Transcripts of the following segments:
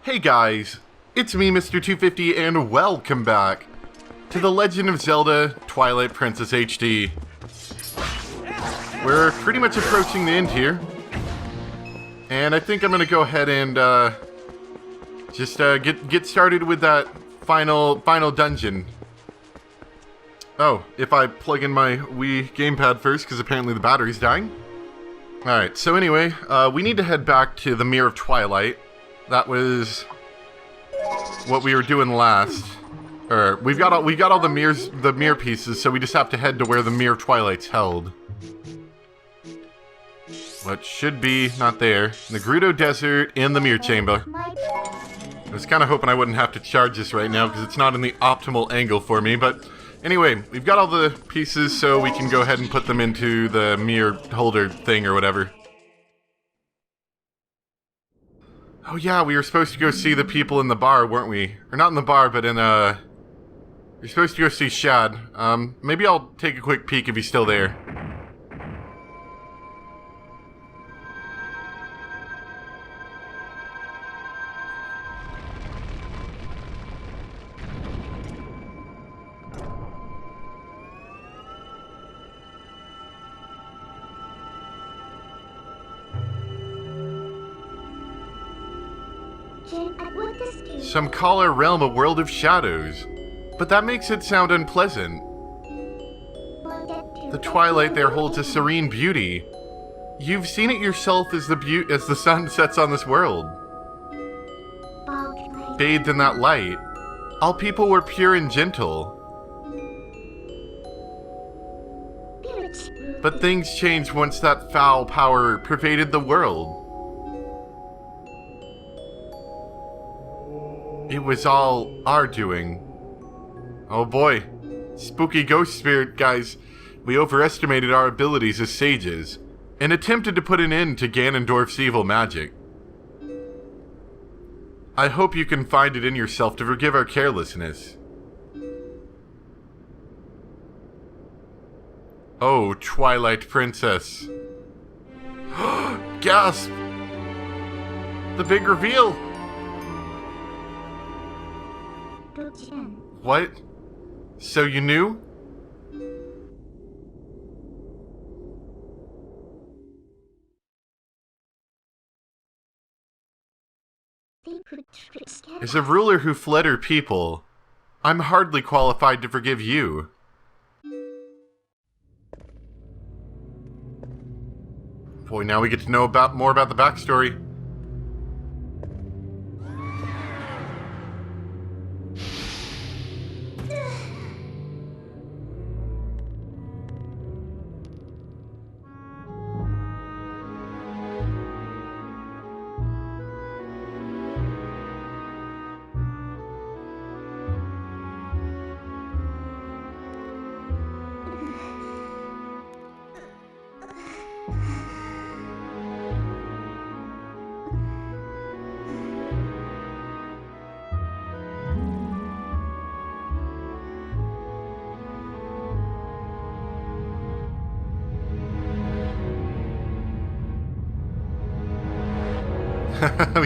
Hey guys, it's me Mr. 250 and welcome back to The Legend of Zelda Twilight Princess HD. We're pretty much approaching the end here, and I think I'm going to go ahead and just get started with that final dungeon. Oh, if I plug in my Wii gamepad first, because apparently the battery's dying. Alright, so anyway, we need to head back to the Mirror of Twilight. That was what we were doing last. We got all the mirror pieces, so we just have to head to where the Mirror of Twilight's held. What should be not there. The Gerudo Desert in the Mirror Chamber. I was kind of hoping I wouldn't have to charge this right now because it's not in the optimal angle for me, but anyway, we've got all the pieces so we can go ahead and put them into the mirror holder thing or whatever. Oh yeah, we were supposed to go see the people in the bar, weren't we? Or not in the bar, but in we're supposed to go see Shad. Maybe I'll take a quick peek if he's still there. Some call our realm a world of shadows, but that makes it sound unpleasant. The twilight there holds a serene beauty. You've seen it yourself as the sun sets on this world. Bathed in that light, all people were pure and gentle. But things changed once that foul power pervaded the world. It was all our doing. Oh boy. Spooky ghost spirit, guys. We overestimated our abilities as sages, and attempted to put an end to Ganondorf's evil magic. I hope you can find it in yourself to forgive our carelessness. Oh, Twilight Princess. Gasp! The big reveal! What? So you knew? As a ruler who fled her people, I'm hardly qualified to forgive you. Boy, now we get to know more about the backstory.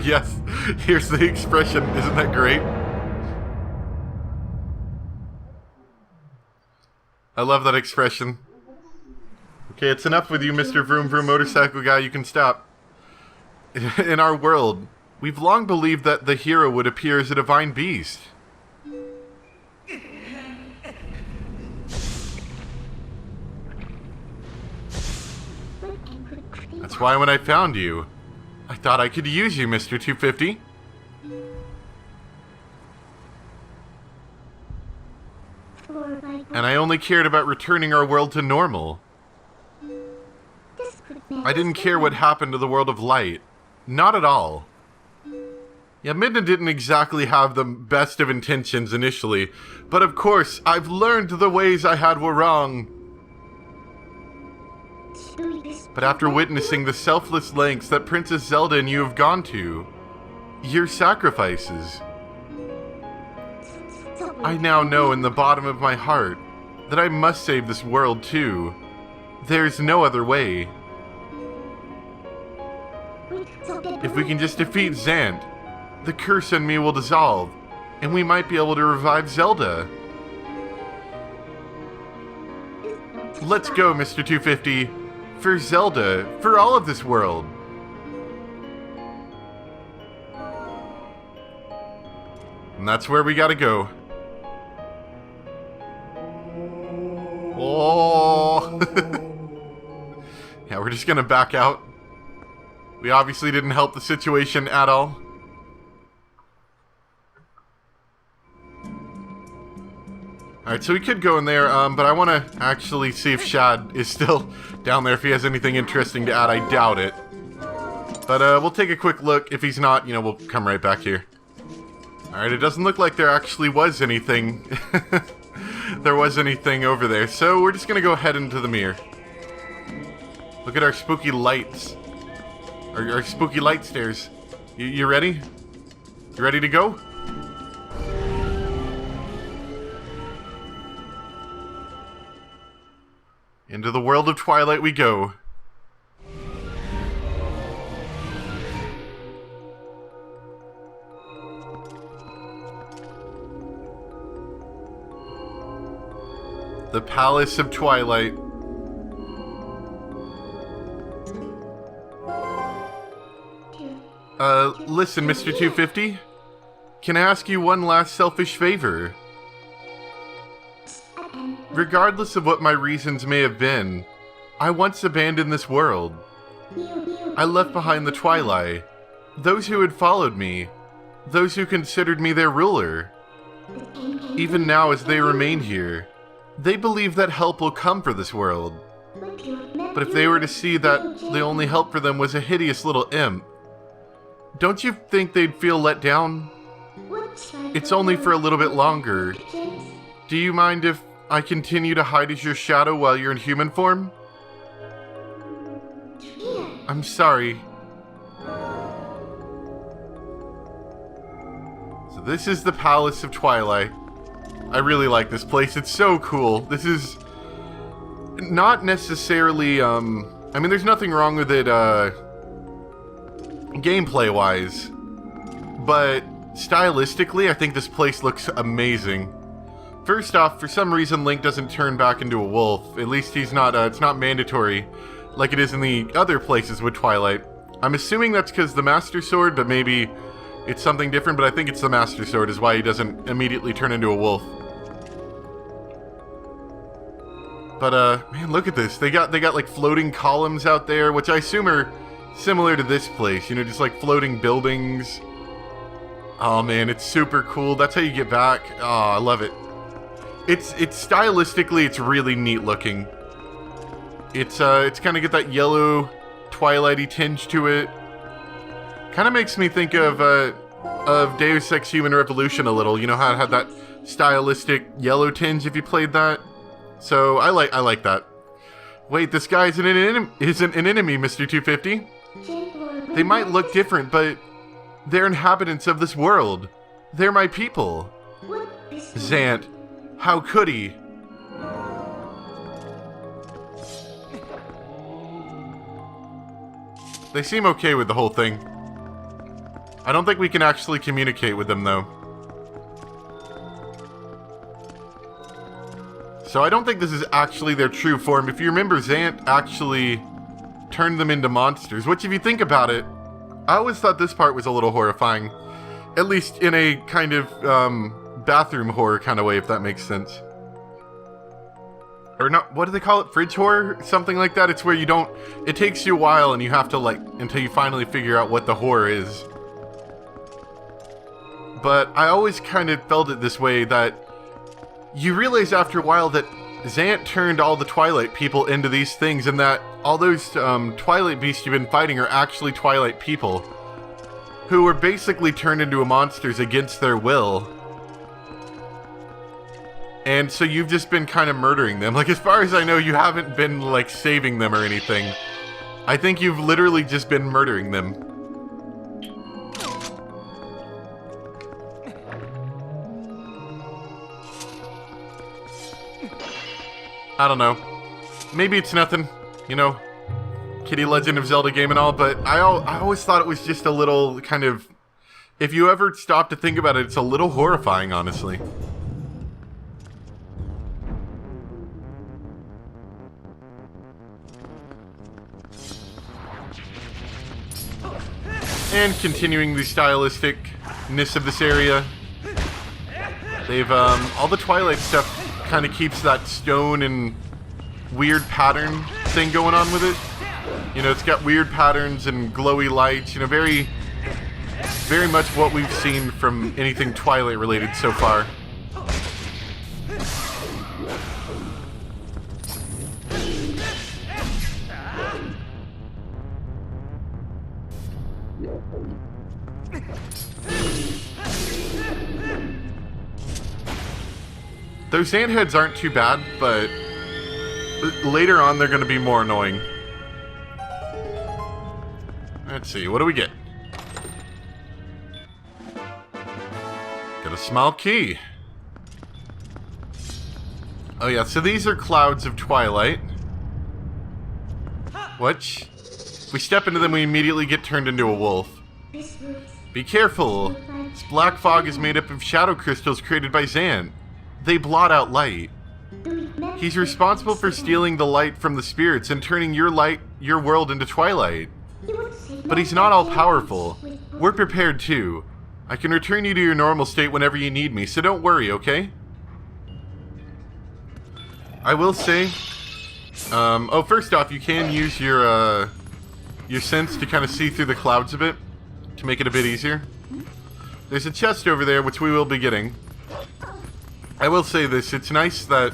Yes, here's the expression. Isn't that great? I love that expression. Okay, it's enough with you, Mr. Vroom Vroom Motorcycle Guy. You can stop. In our world, we've long believed that the hero would appear as a divine beast. That's why when I found you, I thought I could use you, Mr. 250. And I only cared about returning our world to normal. I didn't care what happened to the world of light. Not at all. Yeah, Midna didn't exactly have the best of intentions initially, but of course, I've learned the ways I had were wrong. But after witnessing the selfless lengths that Princess Zelda and you have gone to, your sacrifices, I now know in the bottom of my heart that I must save this world too. There's no other way. If we can just defeat Zant, the curse on me will dissolve, and we might be able to revive Zelda. Let's go, Mr. 250. For Zelda, for all of this world. And that's where we gotta go. Oh! Yeah, we're just gonna back out. We obviously didn't help the situation at all. Alright, so we could go in there, but I want to actually see if Shad is still down there, if he has anything interesting to add. I doubt it. But we'll take a quick look. If he's not, you know, we'll come right back here. Alright, it doesn't look like there actually was anything. There was anything over there, so we're just going to go ahead into the mirror. Look at our spooky lights. Our spooky light stairs. You ready? You ready to go? Into the world of Twilight we go. The Palace of Twilight. Listen, Mr. 250. Can I ask you one last selfish favor? Regardless of what my reasons may have been, I once abandoned this world. I left behind the Twilight, those who had followed me, those who considered me their ruler. Even now as they remain here, they believe that help will come for this world. But if they were to see that the only help for them was a hideous little imp, don't you think they'd feel let down? It's only for a little bit longer. Do you mind if I continue to hide as your shadow while you're in human form? I'm sorry. So this is the Palace of Twilight. I really like this place. It's so cool. This is not necessarily, I mean, there's nothing wrong with it, gameplay-wise. But stylistically, I think this place looks amazing. First off, for some reason, Link doesn't turn back into a wolf. At least he's not, it's not mandatory like it is in the other places with Twilight. I'm assuming that's because the Master Sword, but maybe it's something different, but I think it's the Master Sword is why he doesn't immediately turn into a wolf. But, man, look at this. They got like floating columns out there, which I assume are similar to this place, you know, just like floating buildings. Oh man, it's super cool. That's how you get back. Oh, I love it. It's stylistically, it's really neat looking. It's kind of got that yellow, twilighty tinge to it. Kind of makes me think of Deus Ex Human Revolution a little. You know how it had that stylistic yellow tinge if you played that? So I like that. Wait, this guy isn't an enemy, Mr. 250. They might look different, but they're inhabitants of this world. They're my people. Zant, how could he? They seem okay with the whole thing. I don't think we can actually communicate with them, though. So I don't think this is actually their true form. If you remember, Zant actually turned them into monsters, which if you think about it, I always thought this part was a little horrifying. At least in a kind of bathroom horror kind of way, if that makes sense. Or not, what do they call it? Fridge horror? Something like that. It's where you don't, it takes you a while and you have to like, until you finally figure out what the horror is. But I always kind of felt it this way, that you realize after a while that Zant turned all the Twilight people into these things, and that all those Twilight beasts you've been fighting are actually Twilight people who were basically turned into monsters against their will. And so you've just been kind of murdering them. Like, as far as I know, you haven't been, like, saving them or anything. I think you've literally just been murdering them. I don't know. Maybe it's nothing, you know, Kitty Legend of Zelda game and all, but I always thought it was just a little kind of if you ever stop to think about it, it's a little horrifying, honestly. And continuing the stylisticness of this area, they've, all the Twilight stuff kind of keeps that stone and weird pattern thing going on with it. You know, it's got weird patterns and glowy lights, you know, very much what we've seen from anything Twilight related so far. Those sand heads aren't too bad, but later on they're going to be more annoying. Let's see, what do we get? Got a small key. Oh yeah, so these are clouds of Twilight. Which, if we step into them, we immediately get turned into a wolf. Be careful! This black fog is made up of shadow crystals created by Zan. They blot out light. He's responsible for stealing the light from the spirits and turning your world into Twilight. But he's not all-powerful. We're prepared too. I can return you to your normal state whenever you need me, so don't worry, okay? I will say, oh, first off, you can use your sense to kind of see through the clouds a bit, to make it a bit easier. There's a chest over there, which we will be getting. I will say this, it's nice that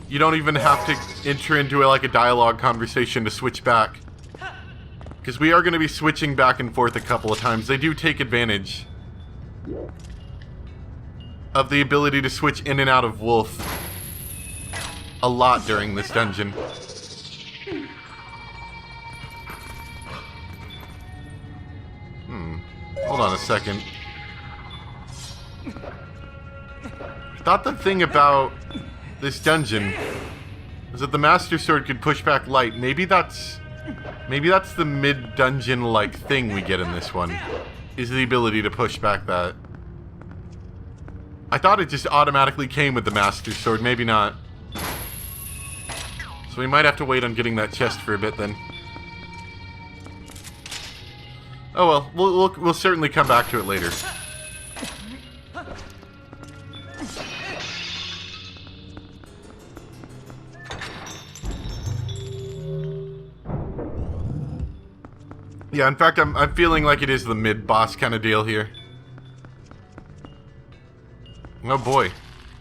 you don't even have to enter into like a dialogue conversation to switch back. Because we are going to be switching back and forth a couple of times. They do take advantage of the ability to switch in and out of Wolf a lot during this dungeon. Hold on a second. I thought the thing about this dungeon was that the Master Sword could push back light. Maybe that's the mid-dungeon like thing we get in this one, is the ability to push back that. I thought it just automatically came with the Master Sword, maybe not. So we might have to wait on getting that chest for a bit then. Oh well, we'll certainly come back to it later. Yeah, in fact, I'm feeling like it is the mid-boss kind of deal here. Oh boy.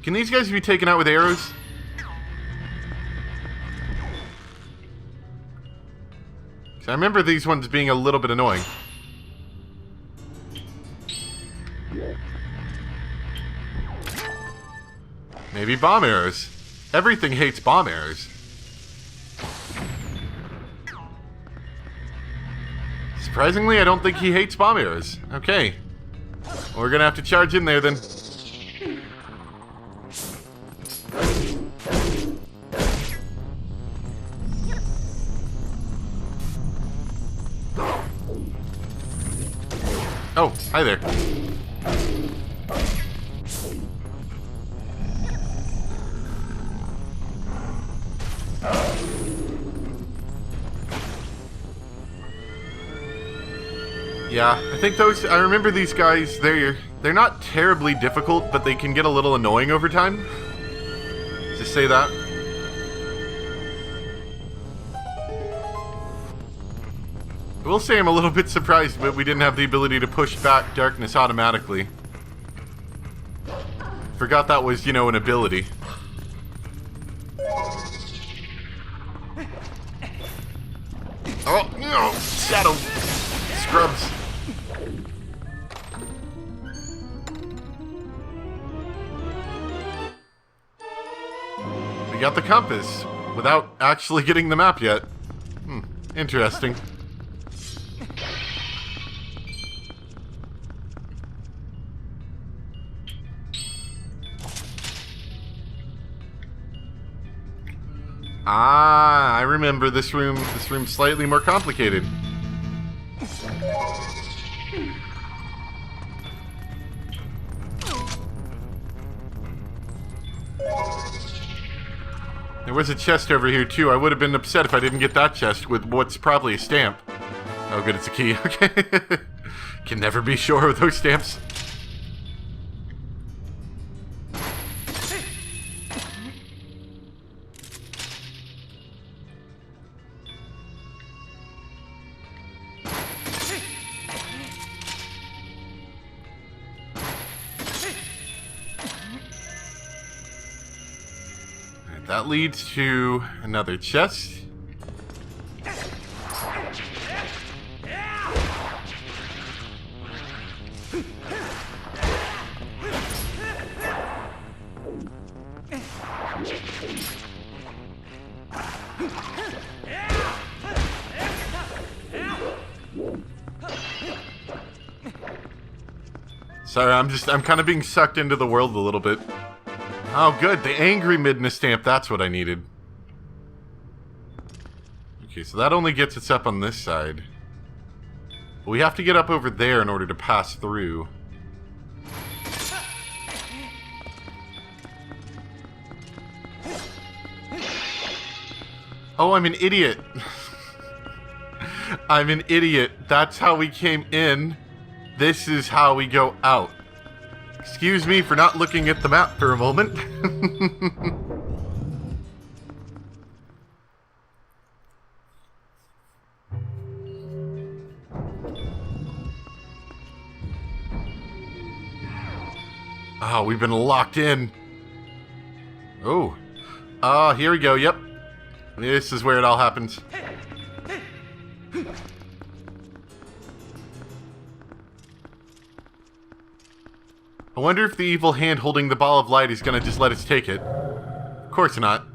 Can these guys be taken out with arrows? I remember these ones being a little bit annoying. Maybe bomb arrows. Everything hates bomb arrows. Surprisingly, I don't think he hates bomb arrows. Okay. We're gonna have to charge in there then. Oh, hi there. Yeah, I think I remember these guys, they're not terribly difficult, but they can get a little annoying over time. Just say that. I will say I'm a little bit surprised that we didn't have the ability to push back darkness automatically. Forgot that was, you know, an ability. Oh, no! Shadow! Scrubs! We got the compass, without actually getting the map yet. Interesting. Ah, I remember this room. This room's slightly more complicated. There was a chest over here, too. I would have been upset if I didn't get that chest with what's probably a stamp. Oh, good, it's a key. Okay. Can never be sure with those stamps. That leads to another chest. Sorry, I'm kind of being sucked into the world a little bit. Oh, good. The angry midness stamp. That's what I needed. Okay, so that only gets us up on this side. But we have to get up over there in order to pass through. Oh, I'm an idiot. I'm an idiot. That's how we came in. This is how we go out. Excuse me for not looking at the map for a moment. Oh, we've been locked in. Oh. Here we go, yep. This is where it all happens. I wonder if the evil hand holding the ball of light is gonna just let us take it. Of course not.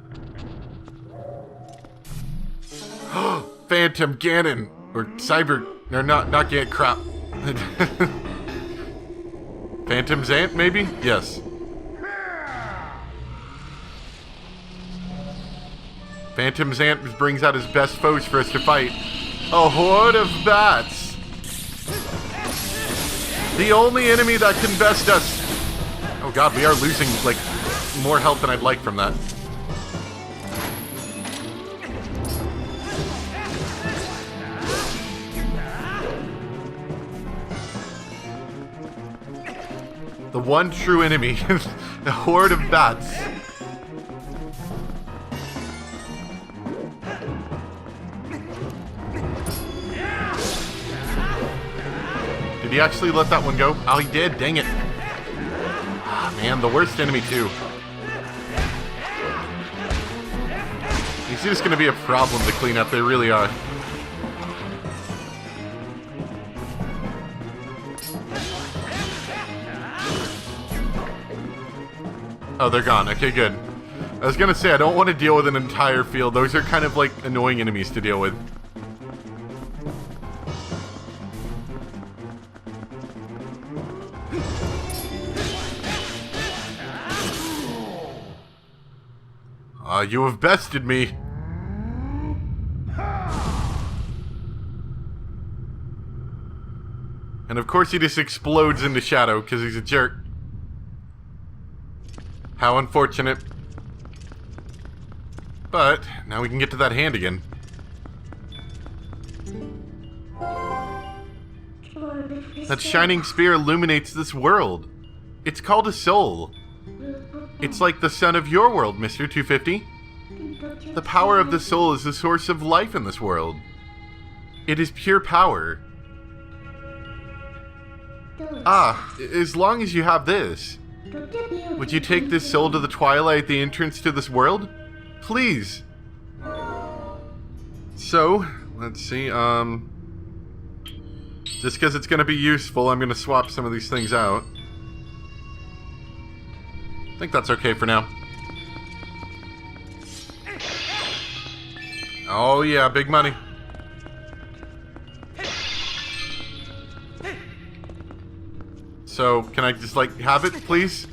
Phantom Ganon! Or Cyber... Or not Ganon, crap. Phantom Zant, maybe? Yes. Phantom Zant brings out his best foes for us to fight. A horde of bats! The only enemy that can best us. Oh god, we are losing, like, more health than I'd like from that. The one true enemy. The horde of bats. Did he actually let that one go? Oh, he did. Dang it. Ah, man, the worst enemy, too. These are just going to be a problem to clean up. They really are. Oh, they're gone. Okay, good. I was going to say, I don't want to deal with an entire field. Those are kind of like annoying enemies to deal with. You have bested me. And of course he just explodes into shadow because he's a jerk. How unfortunate. But now we can get to that hand again. That shining spear illuminates this world. It's called a soul. It's like the sun of your world, Mr. 250. The power of the soul is the source of life in this world. It is pure power. Ah, as long as you have this. Would you take this soul to the Twilight, the entrance to this world? Please. So, let's see, just because it's going to be useful, I'm going to swap some of these things out. I think that's okay for now. Oh yeah, big money. So, can I just, like, have it, please?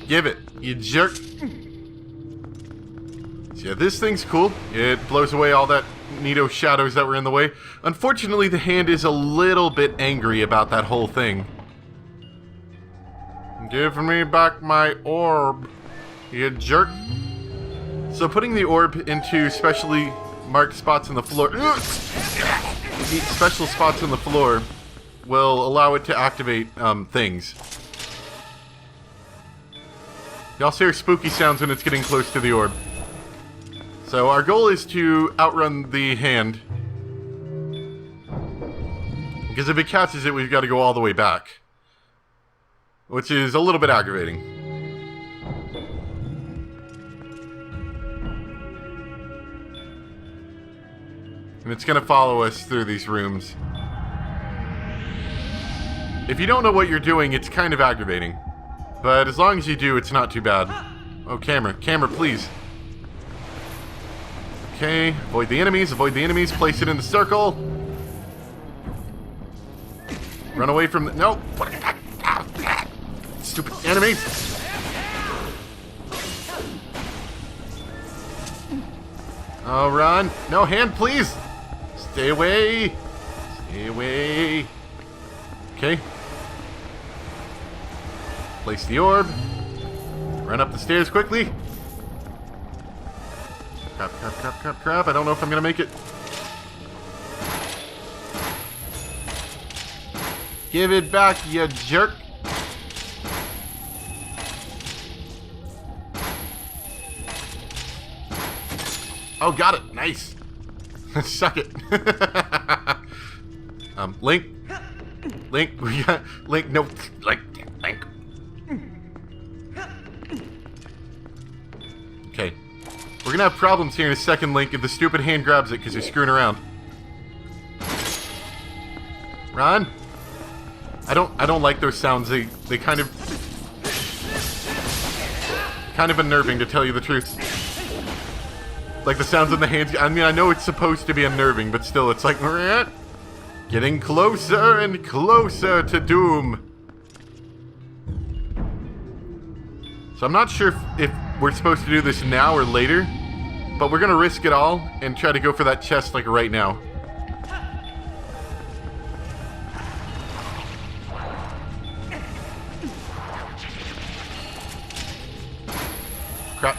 Give it, you jerk. So yeah, this thing's cool. It blows away all that neato shadows that were in the way. Unfortunately, the hand is a little bit angry about that whole thing. Give me back my orb, you jerk. So putting the orb into specially marked spots on the floor, special spots on the floor, will allow it to activate things. You also hear spooky sounds when it's getting close to the orb. So our goal is to outrun the hand. Because if it catches it, we've got to go all the way back. Which is a little bit aggravating. And it's going to follow us through these rooms. If you don't know what you're doing, it's kind of aggravating. But as long as you do, it's not too bad. Oh, camera. Camera, please. Okay, avoid the enemies, place it in the circle. Run away from the... No! Stupid enemies! Oh, run! No, hand, please! Stay away! Stay away! Okay. Place the orb. Run up the stairs quickly. Crap, crap, crap, crap, crap. I don't know if I'm gonna make it. Give it back, you jerk. Oh, got it. Nice. Suck it. Link. Link. We got Link. No. Link. Okay. We're gonna have problems here in a second, Link, if the stupid hand grabs it because you're screwing around. Run. I don't like those sounds. They kind of unnerving, to tell you the truth. Like the sounds in the hands. I mean, I know it's supposed to be unnerving, but still, it's like getting closer and closer to doom. So I'm not sure if we're supposed to do this now or later, but we're gonna risk it all and try to go for that chest like right now. Crap.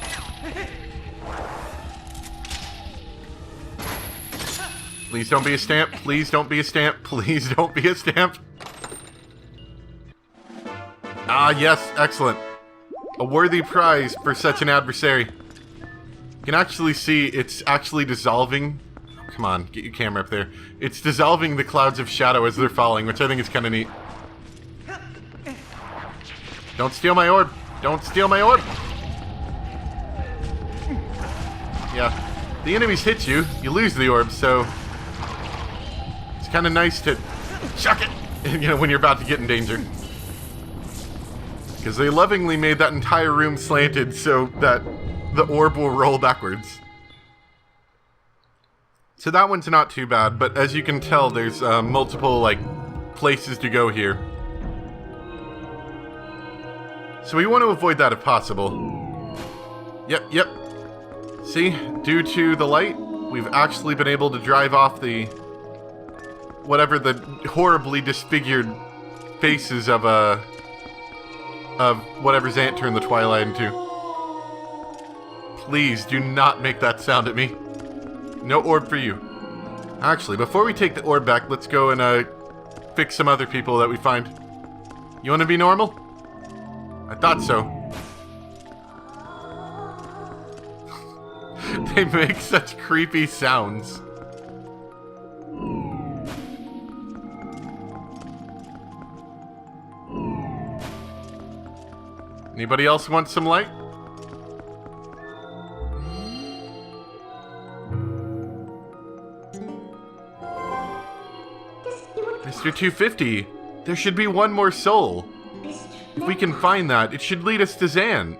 Please don't be a stamp. Please don't be a stamp. Please don't be a stamp. Ah, yes. Excellent. A worthy prize for such an adversary. You can actually see it's actually dissolving. Oh, come on, get your camera up there. It's dissolving the clouds of shadow as they're falling, which I think is kind of neat. Don't steal my orb. Don't steal my orb. Yeah, the enemies hit you, you lose the orb, so it's kind of nice to chuck it, you know, when you're about to get in danger. Because they lovingly made that entire room slanted so that the orb will roll backwards. So that one's not too bad, but as you can tell, there's multiple, like, places to go here. So we want to avoid that if possible. Yep. See, due to the light, we've actually been able to drive off the... whatever the horribly disfigured faces of whatever Zant turned the Twilight into. Please do not make that sound at me. No orb for you. Actually, before we take the orb back, let's go and fix some other people that we find. You want to be normal? I thought so. They make such creepy sounds. Anybody else want some light? Mr. 250, there should be one more soul. If we can find that, it should lead us to Zan.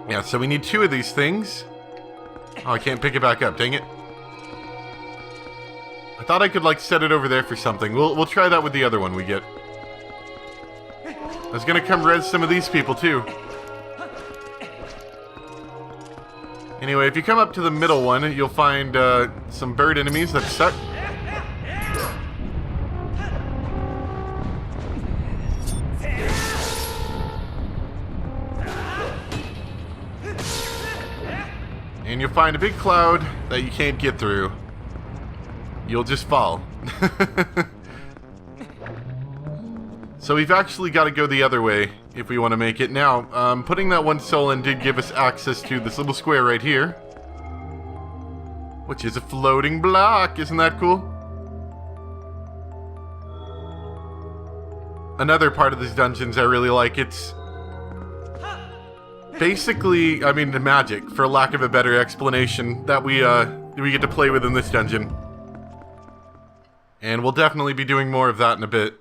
Yeah, so we need 2 of these things. Oh, I can't pick it back up, dang it. I thought I could, like, set it over there for something. We'll try that with the other one we get. I was gonna come res some of these people, too. Anyway, if you come up to the middle one, you'll find some bird enemies that suck. and you'll find a big cloud that you can't get through. You'll just fall. So we've actually got to go the other way if we want to make it. Now, putting that one soul in did give us access to this little square right here, which is a floating block. Isn't that cool? Another part of these dungeons I really like, it's basically, I mean, the magic, for lack of a better explanation, that we get to play with in this dungeon. And we'll definitely be doing more of that in a bit.